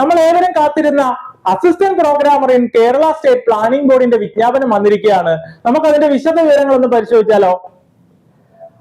നമ്മൾ ഏവരും കാത്തിരുന്ന assistant programmer in Kerala state planning ബോർഡിന്റെ വിജ്ഞാപനം വന്നിരിക്കുകയാണ്. നമുക്ക് അതിന്റെ വിശദ വിവരങ്ങൾ ഒന്ന് പരിശോധിച്ചാലോ?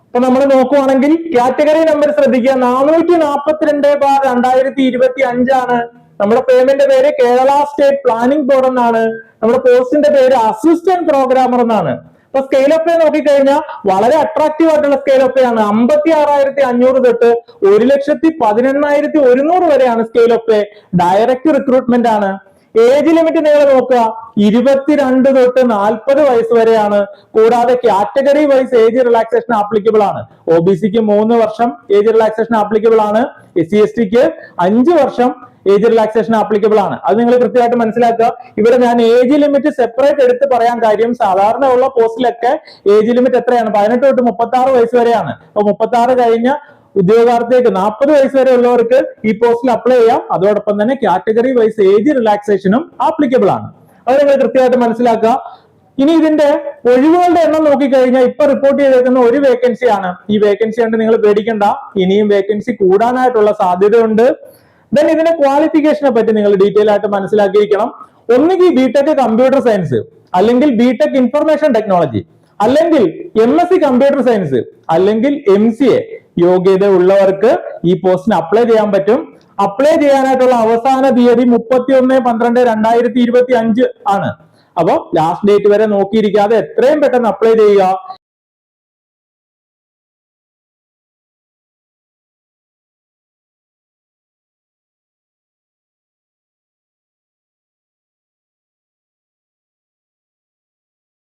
അപ്പൊ നമ്മൾ നോക്കുവാണെങ്കിൽ കാറ്റഗറി നമ്പർ ശ്രദ്ധിക്കുക, 442/2025 നമ്മുടെ പേയ്മെന്റ് പേര് കേരള സ്റ്റേറ്റ് പ്ലാനിംഗ് ബോർഡ് എന്നാണ്. നമ്മുടെ പോസ്റ്റിന്റെ പേര് അസിസ്റ്റന്റ് പ്രോഗ്രാമർ എന്നാണ്. അപ്പൊ സ്കെയിൽ ഓഫ് പേ നോക്കിക്കഴിഞ്ഞാൽ വളരെ അട്രാക്റ്റീവ് ആയിട്ടുള്ള സ്കെയിൽ ഓഫ് പേ ആണ്. 56,500 തൊട്ട് 1,11,100 വരെയാണ് scale of pay. Direct recruitment ആണ്. ഏജ് ലിമിറ്റ് നിങ്ങൾ നോക്കുക, 22 തൊട്ട് 40 വയസ്സ് വരെയാണ്. കൂടാതെ category wise age relaxation applicable ആണ്. OBC-ക്ക് 3 വർഷം ഏജ് റിലാക്സേഷൻ ആപ്ലിക്കബിൾ ആണ്. SC/ST-ക്ക് 5 വർഷം ഏജ് റിലാക്സേഷൻ ആപ്ലിക്കബിൾ ആണ്. അത് നിങ്ങൾ കൃത്യമായിട്ട് മനസ്സിലാക്കുക. ഇവിടെ ഞാൻ ഏജ് ലിമിറ്റ് സെപ്പറേറ്റ് എടുത്ത് പറയാൻ കാര്യം, സാധാരണ ഉള്ള പോസ്റ്റിലൊക്കെ ഏജ് ലിമിറ്റ് എത്രയാണ്? 18 തൊട്ട് 36 വയസ്സ് വരെയാണ്. അപ്പൊ 36 കഴിഞ്ഞ ഉദ്യോഗാർത്ഥിക്ക് 40 വയസ്സ് വരെ ഉള്ളവർക്ക് ഈ പോസ്റ്റിൽ അപ്ലൈ ചെയ്യാം. അതോടൊപ്പം തന്നെ കാറ്റഗറി വൈസ് ഏജ് റിലാക്സേഷനും ആപ്ലിക്കബിൾ ആണ്. അത് നിങ്ങൾ കൃത്യമായിട്ട് മനസ്സിലാക്കുക. ഇനി ഇതിന്റെ ഒഴിവുകളുടെ എണ്ണം നോക്കിക്കഴിഞ്ഞാൽ ഇപ്പൊ റിപ്പോർട്ട് ചെയ്തേക്കുന്ന ഒരു വേക്കൻസി ആണ്. ഈ വേക്കൻസി കൊണ്ട് നിങ്ങൾ പേടിക്കണ്ട, ഇനിയും വേക്കൻസി കൂടാനായിട്ടുള്ള സാധ്യതയുണ്ട്. ദെൻ ഇതിന്റെ ക്വാളിഫിക്കേഷനെ പറ്റി നിങ്ങൾ ഡീറ്റെയിൽ ആയിട്ട് മനസ്സിലാക്കിയിരിക്കണം. ഒന്നുകിൽ ബിടെക് കമ്പ്യൂട്ടർ സയൻസ്, അല്ലെങ്കിൽ ബിടെക് ഇൻഫർമേഷൻ ടെക്നോളജി, അല്ലെങ്കിൽ MSc കമ്പ്യൂട്ടർ സയൻസ്, അല്ലെങ്കിൽ MCA യോഗ്യത ഉള്ളവർക്ക് ഈ പോസ്റ്റിന് അപ്ലൈ ചെയ്യാൻ പറ്റും. അപ്ലൈ ചെയ്യാനായിട്ടുള്ള അവസാന തീയതി 31/12/2025 ആണ്. അപ്പൊ ലാസ്റ്റ് ഡേറ്റ് വരെ നോക്കിയിരിക്കാതെ എത്രയും പെട്ടെന്ന് അപ്ലൈ ചെയ്യുക.